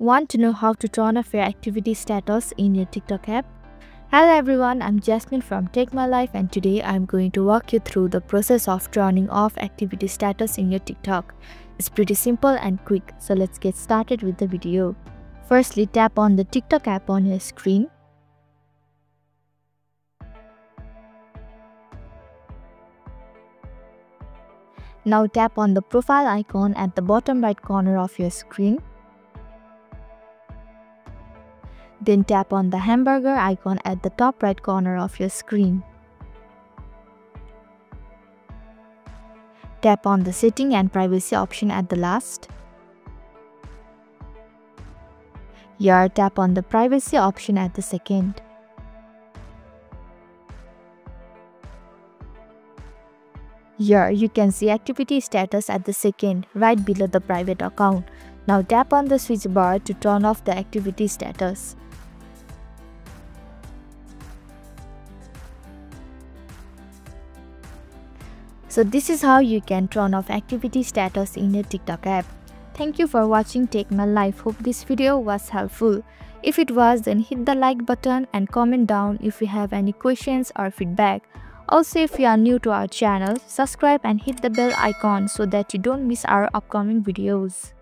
Want to know how to turn off your activity status in your TikTok app? Hello everyone, I'm Jasmine from Take My Life and today I'm going to walk you through the process of turning off activity status in your TikTok. It's pretty simple and quick, so let's get started with the video. Firstly, tap on the TikTok app on your screen. Now tap on the profile icon at the bottom right corner of your screen. Then tap on the hamburger icon at the top right corner of your screen. Tap on the setting and privacy option at the last. Here, tap on the privacy option at the second. Here, you can see activity status at the second, right below the private account. Now tap on the switch bar to turn off the activity status. So this is how you can turn off activity status in your TikTok app. Thank you for watching Take My Life. Hope this video was helpful. If it was, then hit the like button and comment down if you have any questions or feedback. Also, if you are new to our channel, subscribe and hit the bell icon so that you don't miss our upcoming videos.